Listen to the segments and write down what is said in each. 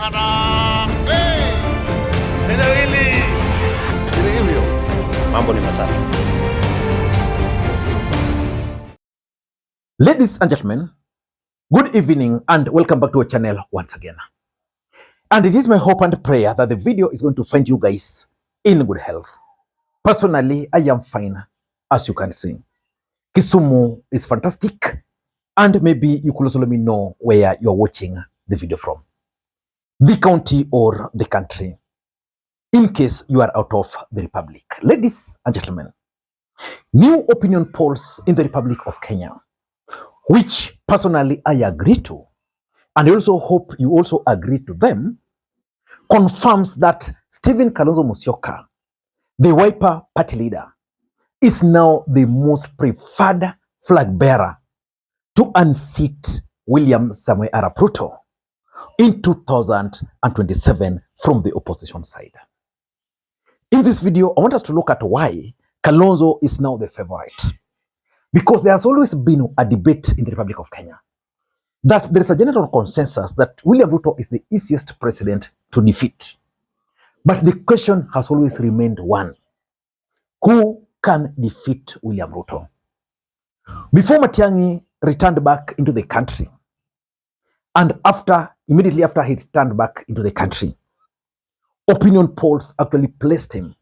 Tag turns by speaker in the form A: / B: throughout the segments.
A: Neno hili si hivyo. Mambo ni matatu.
B: Ladies and gentlemen, good evening and welcome back to our channel once again. And it is my hope and prayer that the video is going to find you guys in good health. Personally, I am fine, as you can see. Kisumu is fantastic, and maybe you could also let me know where you are watching the video from. The county or the country, in case you are out of the Republic. Ladies and gentlemen, new opinion polls in the Republic of Kenya, which personally I agree to, and I also hope you also agree to them, confirms that Stephen Kalonzo Musyoka, the Wiper party leader, is now the most preferred flag bearer to unseat William Samoei Arap Ruto in 2027 from the opposition side. In this video, I want us to look at why Kalonzo is now the favorite. Because there has always been a debate in the Republic of Kenya that there is a general consensus that William Ruto is the easiest president to defeat. But the question has always remained one: who can defeat William Ruto? Before Matiang'i returned back into the country, and immediately after he returned back into the country, opinion polls actually placed him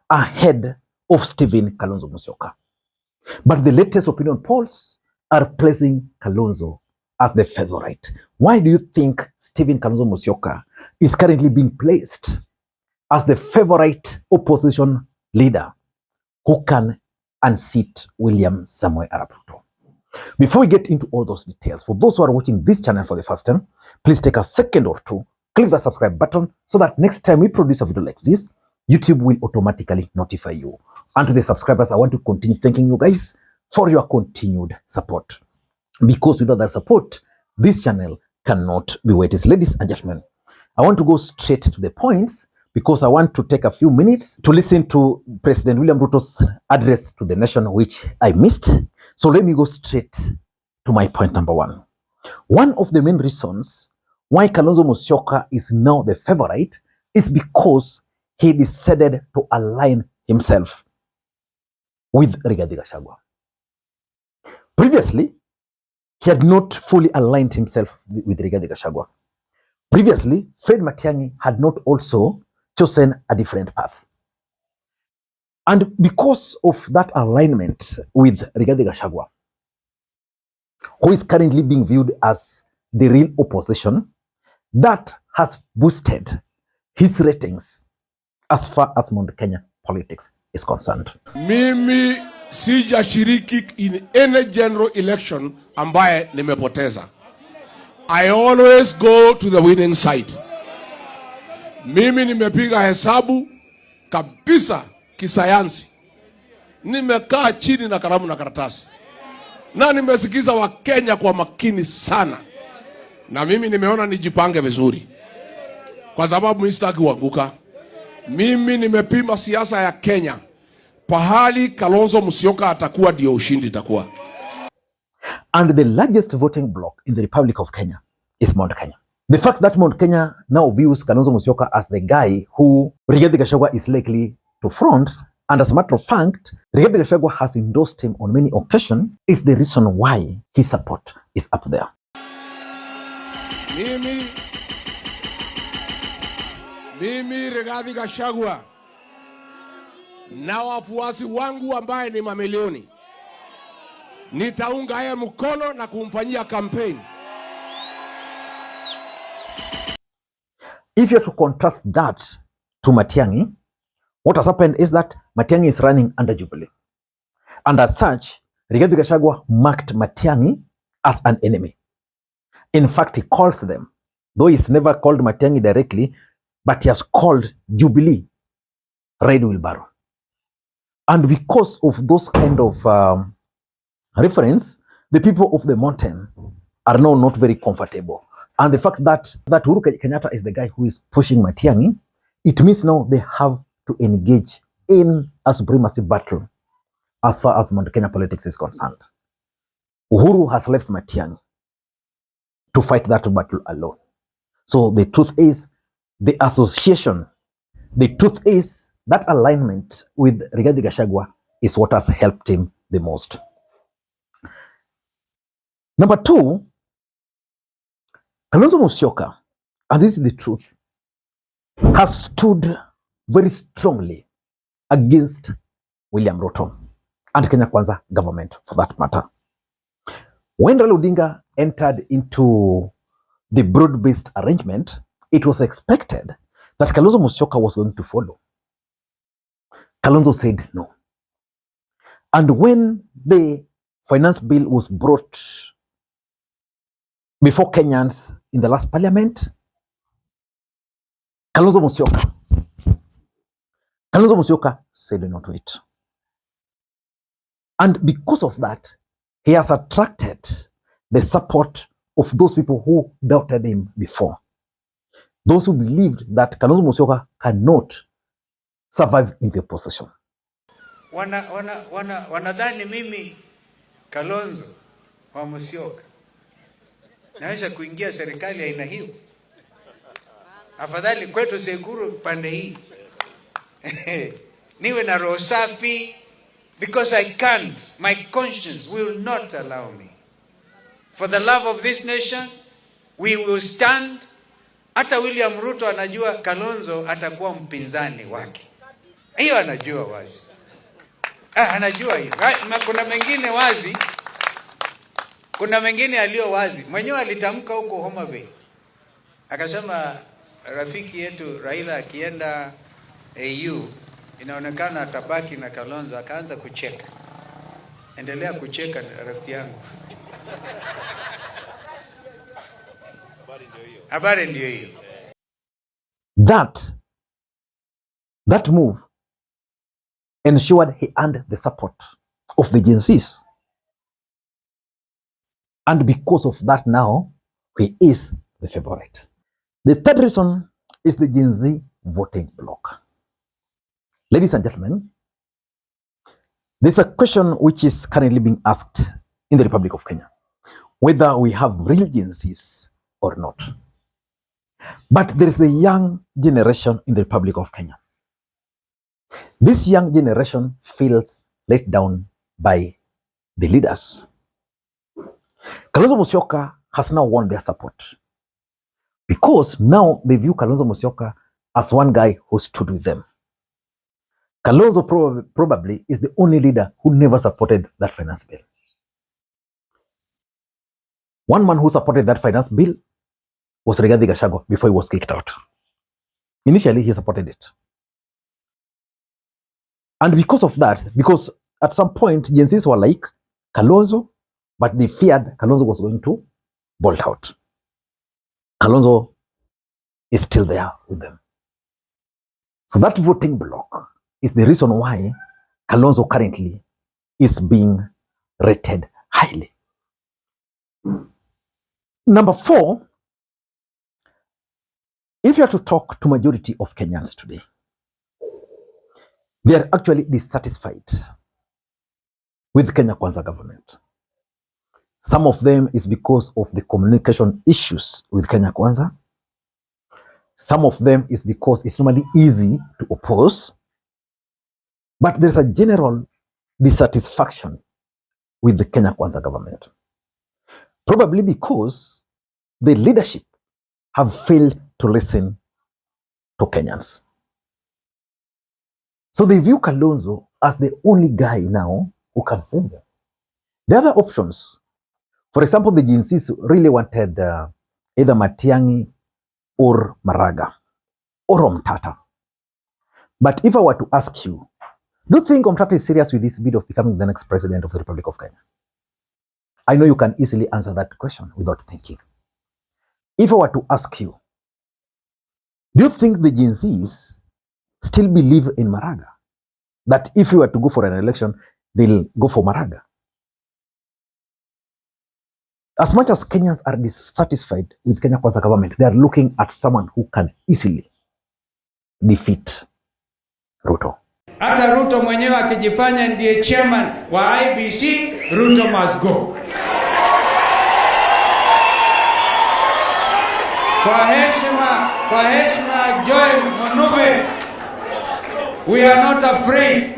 B: ahead of Stephen Kalonzo Musyoka. But the latest opinion polls are placing Kalonzo as the favorite. Why do you think Stephen Kalonzo Musyoka is currently being placed as the favorite opposition leader who can unseat William Samoei Arap Ruto? Before we get into all those details, for those who are watching this channel for the first time, please take a second or two, click the subscribe button so that next time we produce a video like this, YouTube will automatically notify you. And to the subscribers, I want to continue thanking you guys for your continued support. Because without that support, this channel cannot be where it is. Ladies and gentlemen, I want to go straight to the points because I want to take a few minutes to listen to President William Ruto's address to the nation, which I missed. So let me go straight to my point number one. One of the main reasons why Kalonzo Musyoka is now the favorite is because he decided to align himself with Rigathi Gachagua. Previously, he had not fully aligned himself with Rigathi Gachagua. Previously, Fred Matiang'i had not also chosen a different path. And because of that alignment with Rigathi Gachagua, who is currently being viewed as the real opposition, that has boosted his ratings as far as Mount Kenya politics is concerned.
C: Mimi sijashiriki in any general election ambaye nimepoteza. I always go to the winning side. Mimi nimepiga hesabu kabisa kisayansi. Nimekaa chini na kalamu na karatasi. Na nimesikiza Wakenya kwa makini sana. Na mimi nimeona nijipange vizuri. Kwa sababu mimi sitaki kuanguka. Mimi nimepima siasa ya Kenya. Pahali Kalonzo Musyoka atakuwa ndio ushindi itakuwa.
B: And the largest voting bloc in the Republic of Kenya is Mount Kenya. The fact that Mount Kenya now views Kalonzo Musyoka as the guy who Rigathi Gachagua is likely to front, and as a matter of fact, Rigathi Gachagua has endorsed him on many occasions, is the reason why his support is up there.
C: Mimi Rigathi Gachagua na wafuasi wangu ambaye ni mamilioni, nitaunga yeye mkono na kumfanyia campaign.
B: If you are to contrast that to Matiang'i, what has happened is that Matiang'i is running under Jubilee. And as such, Rigathi Gachagua marked Matiang'i as an enemy. In fact, he calls them, though he's never called Matiang'i directly, but he has called Jubilee Red Wheelbarrow. And because of those kind of reference, the people of the mountain are now not very comfortable. And the fact that Uhuru Kenyatta is the guy who is pushing Matiang'i, it means now they have to engage in a supremacy battle as far as Mount Kenya politics is concerned. Uhuru has left Matiang'i to fight that battle alone. So the truth is, the association, the truth is that alignment with Rigathi Gachagua is what has helped him the most. Number two, Kalonzo Musyoka, and this is the truth, has stood very strongly against William Ruto and Kenya Kwanza government, for that matter. When Raila Odinga entered into the broad-based arrangement, it was expected that Kalonzo Musyoka was going to follow. Kalonzo said no. And when the finance bill was brought before Kenyans in the last parliament, Kalonzo Musyoka said no to it. And because of that, he has attracted the support of those people who doubted him before. Those who believed that Kalonzo Musyoka cannot survive in the opposition.
D: Wanadhani mimi Kalonzo wa Musyoka naweza kuingia serikali aina hiyo. Afadhali kwetu Sekuru pande hii. Niwe na roho safi, because I can't. My conscience will not allow me. For the love of this nation, we will stand. Hata William Ruto anajua Kalonzo atakuwa mpinzani wake. Hiyo anajua wazi. Anajua hiyo. Kuna mengine wazi. Kuna mengine alio wazi. Mwenyewe alitamka huko Homa Bay. Akasema rafiki yetu Raila akienda AU inaonekana atabaki na Kalonzo. Akaanza kucheka. Endelea kucheka rafiki yangu. Habari ndio hiyo.
B: That move ensured he earned the support of the Gen Zs. And because of that now, he is the favorite. The third reason is the Gen Z voting bloc. Ladies and gentlemen, there's a question which is currently being asked in the Republic of Kenya, whether we have real Gen Zs or not. But there is the young generation in the Republic of Kenya. This young generation feels let down by the leaders. Kalonzo Musyoka has now won their support, because now they view Kalonzo Musyoka as one guy who stood with them. Kalonzo probably is the only leader who never supported that finance bill. One man who supported that finance bill was Rigathi Gachagua before he was kicked out. Initially, he supported it. And because of that, because at some point, Gen Zs were like Kalonzo, but they feared Kalonzo was going to bolt out. Kalonzo is still there with them. So that voting bloc is the reason why Kalonzo currently is being rated highly. Number 4, if you are to talk to majority of Kenyans today, they are actually dissatisfied with Kenya Kwanza government. Some of them is because of the communication issues with Kenya Kwanza. Some of them is because it's normally easy to oppose. But there's a general dissatisfaction with the Kenya Kwanza government. Probably because the leadership have failed to listen to Kenyans. So they view Kalonzo as the only guy now who can save them. The other options, for example, the Gen Zs really wanted either Matiang'i or Maraga or Omtata. But if I were to ask you, do you think Omtata is serious with this bid of becoming the next president of the Republic of Kenya? I know you can easily answer that question without thinking. If I were to ask you, do you think the Gen Zs still believe in Maraga? That if you were to go for an election, they'll go for Maraga? As much as Kenyans are dissatisfied with Kenya Kwanza government, they are looking at someone who can easily defeat Ruto.
D: Hata Ruto mwenyewe akijifanya ndiye chairman wa IBC, Ruto must go. Kwa heshima Joel Monube, we are not afraid.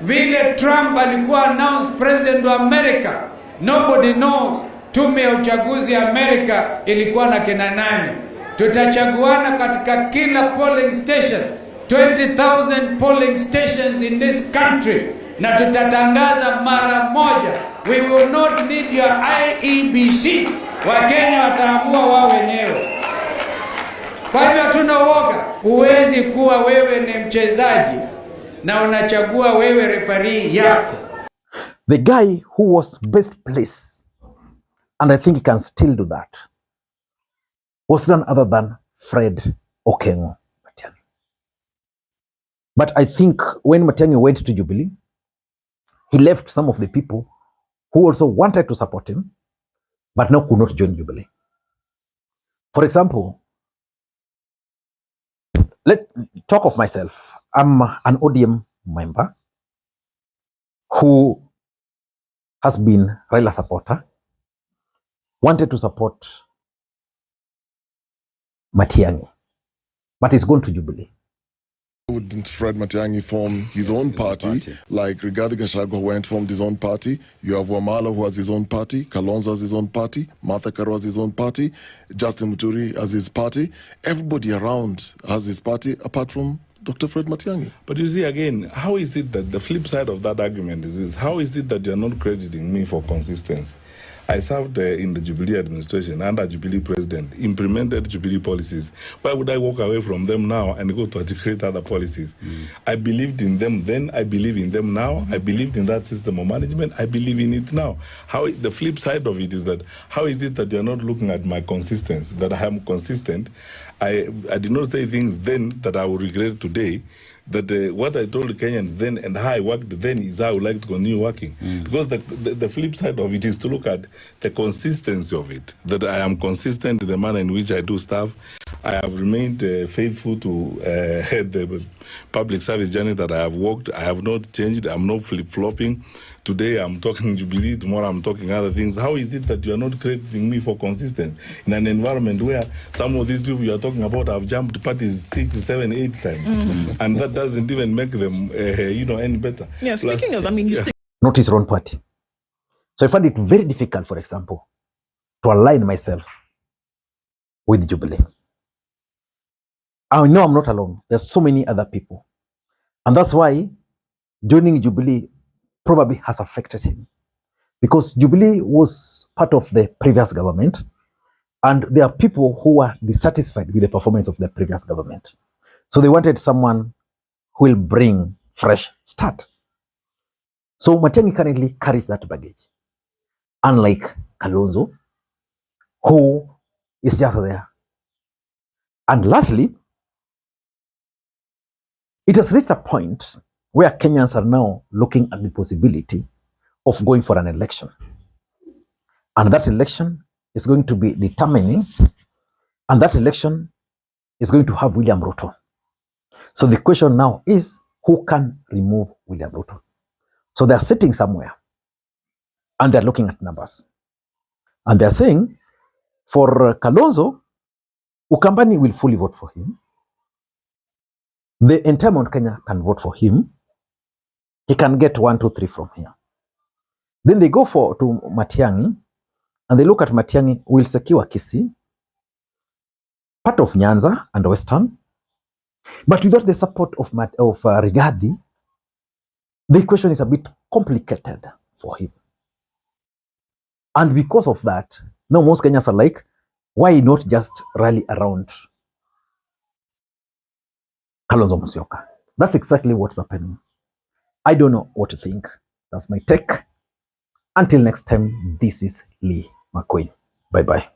D: Vile Trump alikuwa announced president wa America, nobody knows tume ya uchaguzi ya America ilikuwa na kina nani. Tutachaguana katika kila polling station, 20,000 polling stations in this country, na tutatangaza mara moja. We will not need your IEBC. Wakenya wataamua wao wenyewe. Kwa hivyo hatuna uoga. Huwezi kuwa wewe ni mchezaji na unachagua wewe referee yako.
B: The guy who was best placed, and I think he can still do that, was none other than Fred Okengo Matiang'i. But I think when Matiang'i went to Jubilee, he left some of the people who also wanted to support him, but now could not join Jubilee. For example, let's talk of myself. I'm an ODM member who has been Raila supporter, wanted to support Matiang'i, but he's gone to Jubilee.
E: Wouldn't Fred Matiang'i form his own party, like Rigathi Gachagua went formed his own party? You have Wamala who has his own party, Kalonzo has his own party, Martha Karua has his own party, Justin Muturi has his party. Everybody around has his party apart from Dr. Fred Matiang'i.
F: But you see, again, how is it that the flip side of that argument is this? How is it that you're not crediting me for consistency? I served in the Jubilee administration under Jubilee president, implemented Jubilee policies. Why would I walk away from them now and go to articulate other policies? I believed in them then, I believe in them now. I believed in that system of management, I believe in it now. How the flip side of it is that, how is it that you're not looking at my consistency, that I am consistent? I did not say things then that I will regret today. That what I told Kenyans then and how I worked then is how I would like to continue working. Because the flip side of it is to look at the consistency of it. That I am consistent in the manner in which I do stuff. I have remained faithful to the public service journey that I have walked. I have not changed. I'm not flip-flopping. Today I'm talking Jubilee, tomorrow I'm talking other things. How is it that you are not crediting me for consistency in an environment where some of these people you are talking about have jumped parties 6, 7, 8 times, and that doesn't even make them, any better.
G: Yeah, speaking of, I mean, you stick.
B: Not his own party. So I find it very difficult, for example, to align myself with Jubilee. I know I'm not alone. There's so many other people. And that's why joining Jubilee probably has affected him, because Jubilee was part of the previous government, and there are people who are dissatisfied with the performance of the previous government. So they wanted someone who will bring fresh start. So Matiang'i currently carries that baggage, unlike Kalonzo, who is just there. And lastly, it has reached a point where Kenyans are now looking at the possibility of going for an election. And that election is going to be determining, and that election is going to have William Ruto. So the question now is, who can remove William Ruto? So they're sitting somewhere and they're looking at numbers. And they're saying, for Kalonzo, Ukambani will fully vote for him. The entire Mount Kenya can vote for him. He can get 1, 2, 3 from here. Then they go to Matiang'i, and they look at Matiang'i will secure Kisii, part of Nyanza and Western, but without the support of Rigathi, the equation is a bit complicated for him. And because of that, now most Kenyans are like, why not just rally around Kalonzo Musyoka? That's exactly what's happening. I don't know what to think. That's my take. Until next time, this is Lee McQueen. Bye-bye.